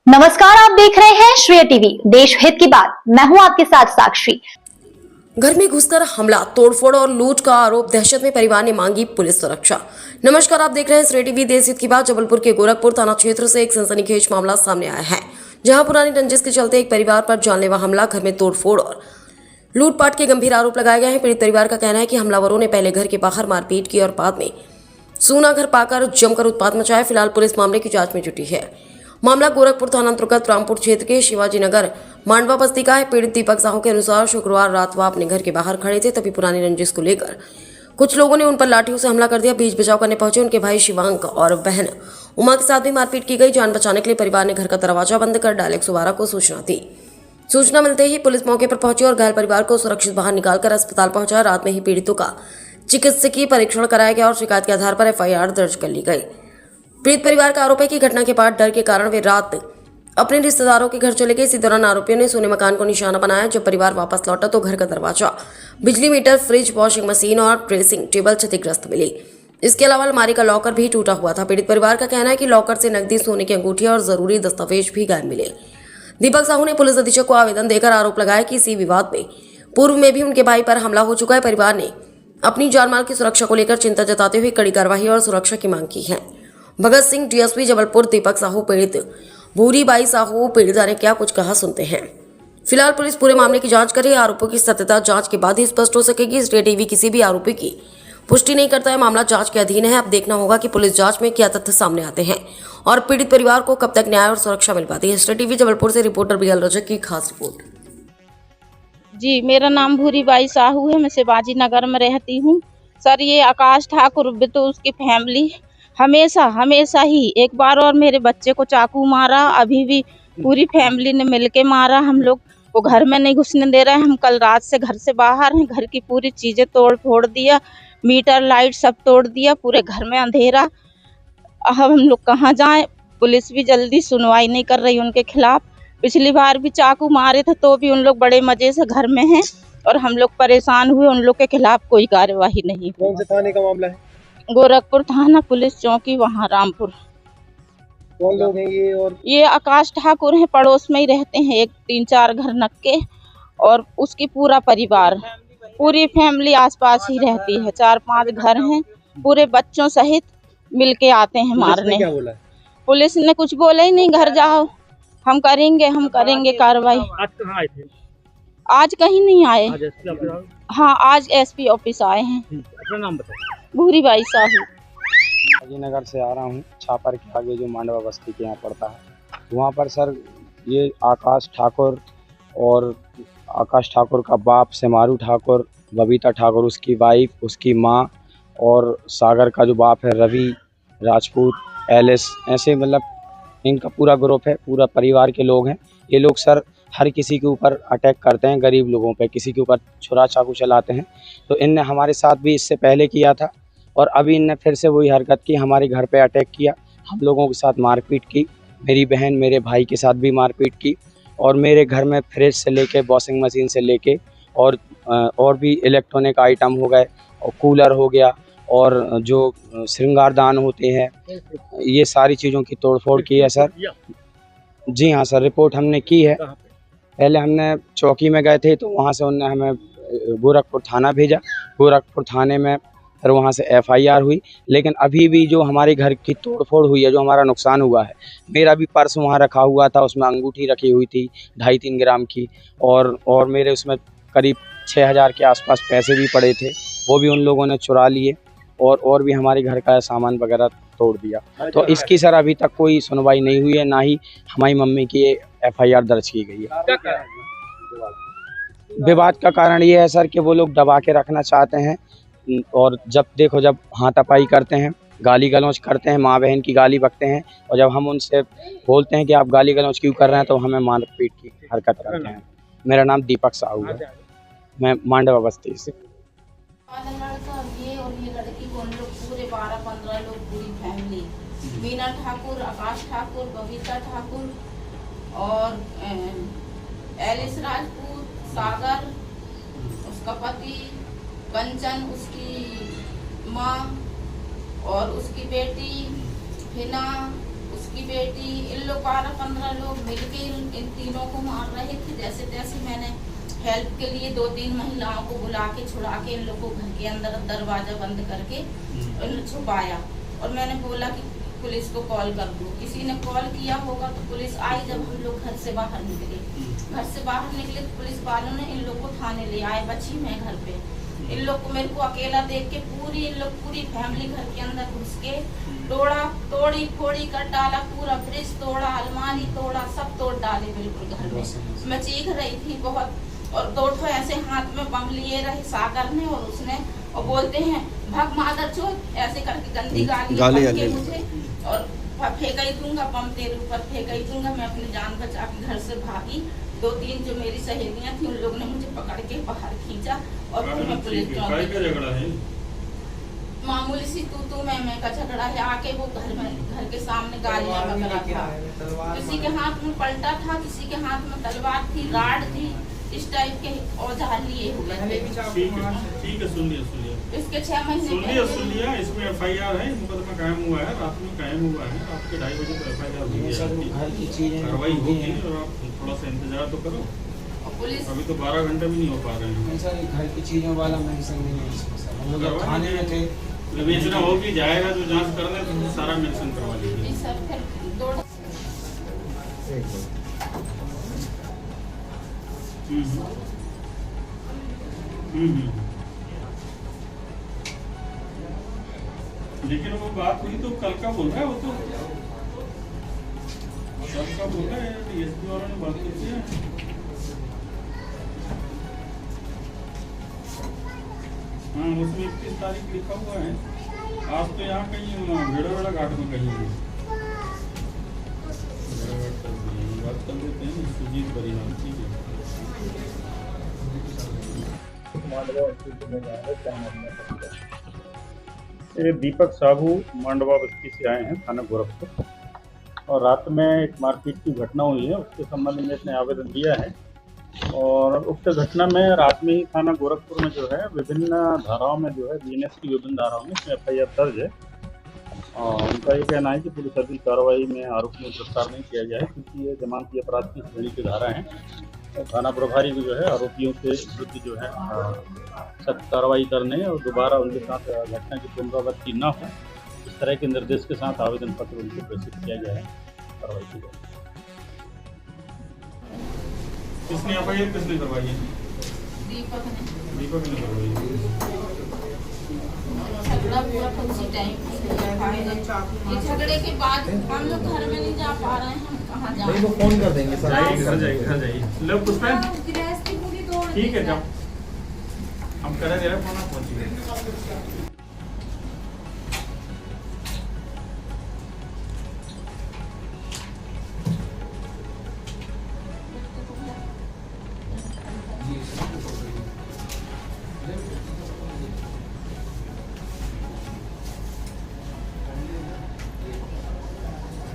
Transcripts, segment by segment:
नमस्कार, आप देख रहे हैं श्रेय टीवी, देश हित की बात। मैं हूं आपके साथ साक्षी। घर में घुसकर हमला, तोड़फोड़ और लूट का आरोप, दहशत में परिवार ने मांगी पुलिस सुरक्षा। नमस्कार, आप देख रहे हैं श्रेय टीवी, देश हित की बात। जबलपुर के गोरखपुर थाना क्षेत्र से एक सनसनीखेज मामला सामने आया है, जहां पुरानी रंजिश के चलते एक परिवार पर जानलेवा हमला, घर में तोड़फोड़ और लूटपाट के गंभीर आरोप लगाए गए हैं। पीड़ित परिवार का कहना है कि हमलावरों ने पहले घर के बाहर मारपीट की और बाद में सूना घर पाकर जमकर उत्पात मचाया। फिलहाल पुलिस मामले की जांच में जुटी है। मामला गोरखपुर थाना अंतर्गत रामपुर क्षेत्र के शिवाजी नगर मांडवा बस्ती का है। पीड़ित दीपक साहू के अनुसार शुक्रवार रात वह अपने घर के बाहर खड़े थे, तभी पुरानी रंजिश को लेकर कुछ लोगों ने उन पर लाठियों से हमला कर दिया। बीच बचाव करने पहुंचे उनके भाई शिवांक और बहन उमा के साथ भी मारपीट की गई। जान बचाने के लिए परिवार ने घर का दरवाजा बंद कर डायल 112 को सूचना दी। सूचना मिलते ही पुलिस मौके पर पहुंची और घायल परिवार को सुरक्षित बाहर निकालकर अस्पताल पहुंचा। रात में ही पीड़ितों का चिकित्सकीय परीक्षण कराया गया और शिकायत के आधार पर FIR दर्ज कर ली गई। पीड़ित परिवार का आरोप है कि घटना के बाद डर के कारण वे रात अपने रिश्तेदारों के घर चले गए। इसी दौरान आरोपियों ने सोने मकान को निशाना बनाया। जब परिवार वापस लौटा तो घर का दरवाजा, बिजली मीटर, फ्रिज, वॉशिंग मशीन और ड्रेसिंग टेबल क्षतिग्रस्त मिली। इसके अलावा अलमारी का लॉकर भी टूटा हुआ था। पीड़ित परिवार का कहना है कि लॉकर से नकदी, सोने की अंगूठियां और जरूरी दस्तावेज भी गायब मिले। दीपक साहू ने पुलिस अधीक्षक को आवेदन देकर आरोप लगाया कि इसी विवाद में पूर्व में भी उनके भाई पर हमला हो चुका है। परिवार ने अपनी जानमाल की सुरक्षा को लेकर चिंता जताते हुए कड़ी कार्रवाई और सुरक्षा की मांग की है। भगत सिंह, DSP जबलपुर, दीपक साहू पीड़ित, भूरी बाई साहू पीड़िता ने क्या कुछ कहा, सुनते हैं। फिलहाल पुलिस पूरे मामले की जांच कर रही है। आरोपों की सत्यता जांच के बाद ही स्पष्ट हो सकेगी। श्रेय टीवी किसी भी आरोपी की पुष्टि नहीं करता है। मामला जांच के अधीन है। अब देखना होगा कि पुलिस जांच में क्या तथ्य सामने आते हैं और पीड़ित परिवार को कब तक न्याय और सुरक्षा मिल पाती है। श्रेय टीवी जबलपुर से रिपोर्टर BL रजक की खास रिपोर्ट। जी, मेरा नाम भूरी बाई साहू है। मैं शिवाजी नगर में रहती हूँ। सर, ये आकाश ठाकुर तो उसकी फैमिली हमेशा ही एक बार और मेरे बच्चे को चाकू मारा। अभी भी पूरी फैमिली ने मिलके मारा। हम लोग को घर में नहीं घुसने दे रहे हैं। हम कल रात से घर से बाहर हैं। घर की पूरी चीजें तोड़ फोड़ दिया, मीटर, लाइट सब तोड़ दिया। पूरे घर में अंधेरा। अब हम लोग कहाँ जाएं? पुलिस भी जल्दी सुनवाई नहीं कर रही उनके खिलाफ। पिछली बार भी चाकू मारे थे तो भी उन लोग बड़े मजे से घर में हैं और हम लोग परेशान हुए। उन लोग के खिलाफ कोई कार्यवाही नहीं। कौन से थाने का मामला है? गोरखपुर थाना पुलिस चौकी, वहाँ रामपुर। कौन लोग हैं ये? और ये आकाश ठाकुर हैं, पड़ोस में ही रहते हैं, एक 3-4 घर नक्के, और उसकी पूरा परिवार, पूरी फैमिली आसपास ही रहती है। 4-5 घर हैं, पूरे बच्चों सहित मिलके आते हैं मारने। क्या बोला? पुलिस ने कुछ बोला ही नहीं। घर जाओ, हम करेंगे कार्रवाई। आज कहाँ आए थे? आज कहीं नहीं आए। आज SP ऑफिस आए? हाँ, आज SP ऑफिस आए हैं। अपना नाम बताओ। भूरी बाई साहू। नगर से आ रहा हूँ। छापर के आगे जो मांडवा बस्ती के यहाँ पड़ता है, वहाँ पर सर ये आकाश ठाकुर और आकाश ठाकुर का बाप सेमारू ठाकुर, बबीता ठाकुर उसकी वाइफ, उसकी माँ, और सागर का जो बाप है रवि राजपूत, एलिस, ऐसे मतलब इनका पूरा ग्रुप है, पूरा परिवार के लोग हैं। ये लोग सर हर किसी के ऊपर अटैक करते हैं, गरीब लोगों पे, किसी के ऊपर छुरा चाकू चलाते हैं। तो इनने हमारे साथ भी इससे पहले किया था और अभी इनने फिर से वही हरकत की, हमारे घर पे अटैक किया, हम लोगों के साथ मारपीट की, मेरी बहन, मेरे भाई के साथ भी मारपीट की, और मेरे घर में फ्रिज से लेके, वॉशिंग मशीन से लेके और भी इलेक्ट्रॉनिक आइटम हो गए, और कूलर हो गया, और जो श्रृंगारदान होते हैं, ये सारी चीज़ों की तोड़फोड़ की है सर। जी हाँ सर, रिपोर्ट हमने की है। पहले हमने चौकी में गए थे तो वहाँ से उन्होंने हमें गोरखपुर थाना भेजा। गोरखपुर थाने में फिर वहाँ से FIR हुई। लेकिन अभी भी जो हमारे घर की तोड़फोड़ हुई है, जो हमारा नुकसान हुआ है, मेरा भी पर्स वहाँ रखा हुआ था, उसमें अंगूठी रखी हुई थी 2.5-3 ग्राम की, और मेरे उसमें करीब 6,000 के आसपास पैसे भी पड़े थे, वो भी उन लोगों ने चुरा लिए, और भी हमारे घर का सामान वगैरह तोड़ दिया। तो इसकी सर अभी तक कोई सुनवाई नहीं हुई है, ना ही हमारी मम्मी की FIR दर्ज की गई है। विवाद का कारण ये है सर कि वो लोग दबा के रखना चाहते हैं, और जब हाथापाई करते हैं, गाली गलौज करते हैं, माँ बहन की गाली बकते हैं, और जब हम उनसे बोलते हैं कि आप गाली गलौज क्यों कर रहे हैं, तो हमें मारपीट की हरकत करते हैं। मेरा नाम दीपक साहू है, मैं मांडवा बस्ती से। ये लड़की को हम लोग पूरे 12-15 लोग, पूरी फैमिली, मीना ठाकुर, आकाश ठाकुर, बबीता ठाकुर और एलिस राजपूत, सागर उसका पति, कंचन उसकी माँ, और उसकी बेटी हिना, उसकी बेटी, इन लोग 12-15 लोग मिलके इन तीनों को मार रहे थे। जैसे तैसे मैंने हेल्प के लिए 2-3 महिलाओं को बुला के छुड़ा के इन लोग को घर के अंदर दरवाजा बंद करके छुपाया। और मैंने बोला कि पुलिस को कॉल कर दो। किसी ने कॉल किया होगा तो पुलिस आई। जब हम लोग घर से बाहर निकले तो पुलिस वालों ने इन लोग को थाने ले आए। बची मैं घर पे, इन लोग को मेरे को अकेला देख के पूरी फैमिली घर के अंदर घुस के तोड़ी फोड़ी कर डाला। पूरा फ्रिज तोड़ा, अलमारी तोड़ा, सब तोड़ डाले बिल्कुल घर में। मैं चीख रही थी बहुत। और 2 ठो ऐसे हाथ में बम लिए रहे सागर ने और उसने, और बोलते हैं भग मादर चोद, ऐसे करके गंदी गाली मुझे। और फेंक ही दूंगा, बम तेरे ऊपर फेंक ही दूंगा। मैं अपनी जान बचा के घर से भागी। 2-3 जो मेरी सहेलियां थी उन लोग ने मुझे पकड़ के बाहर खींचा और फिर मैं पुलिस चौकी। मामूली सी तू मैं का झगड़ा है। आके वो घर के सामने गालियां वगैरह था। किसी के हाथ में पलटा था, किसी के हाथ में तलवार थी, राड थी, इस टाइप के औजार लिए हुए थे। ठीक है, सुन लिया। इसके 6 महीने सुन लिया। इसमें FIR है, मुकदमा कायम हुआ है, रात में कायम हुआ है। आपके 2:30 बजे को FIR हुई है, कार्रवाई होगी और आप थोड़ा सा इंतजार तो करो। पुलिस अभी तो 12 घंटे भी नहीं हो पा रहे हैं। सर घर की चीज़ों वाला मेंशन नहीं है इसमें सर। हम लोग थाने में थे। विवेचना होगी, जाएगा जो जांच करने तो सारा मेंशन करवा लीजिए। जी सर, फिर 2 लेकिन वो बात हुई तो कल का बोल रहा है, वो तो कल का बोल रहा है। DSP वालों ने बात की है। हाँ, उसमें 31 तारीख लिखा हुआ है। आज तो यहाँ कहीं भेड़ावेड़ा घाट में कहीं है। बात कर लेते हैं। सुजीत परिहार, ठीक है। ये दीपक साहू मांडवा बस्ती से आए हैं थाना गोरखपुर, और रात में एक मारपीट की घटना हुई है, उसके संबंध में इसने आवेदन दिया है। और उक्त घटना में रात में ही थाना गोरखपुर में जो है विभिन्न धाराओं में जो है BNS की विभिन्न धाराओं में FIR दर्ज है। और उनका ये कहना है कि पुलिस अभी कार्रवाई में आरोपी को गिरफ्तार नहीं किया गया है, क्योंकि ये जमानती अपराध की श्रेणी की धारा है। तो थाना प्रभारी को जो है आरोपियों के विरुद्ध जो है सख्त कार्रवाई करने और दोबारा उनके साथ घटना की पुनरावृत्ति न हो, इस तरह के निर्देश के साथ आवेदन पत्र उनको प्रेषित किया गया है। कार्रवाई की जाए। किसने FIR किसने करवाई है? दीपक ने करवाई है। झगड़ा पूरा उसी टाइम ये झगड़े के बाद हम लोग घर में नहीं जा पा रहे हैं। हम कहाँ जाएं? वो फोन कर देंगे सर। घर जाइए। लो पुष्पा, ठीक है, जाओ। हम करें दे रहे फोन, आप पहुँचिए।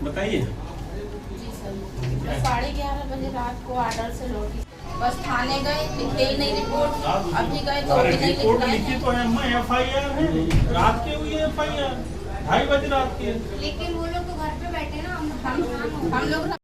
बताइए। जी सर, 11:30 बजे रात को ऑर्डर से लौटी। बस थाने गए, लिखे ही नहीं रिपोर्ट। अभी गए तो भी नहीं रिपोर्ट लिखी तो है, FIR है, रात की हुई है FIR, 2:30 बजे रात की। लेकिन वो लोग तो घर पे बैठे ना, हम लोग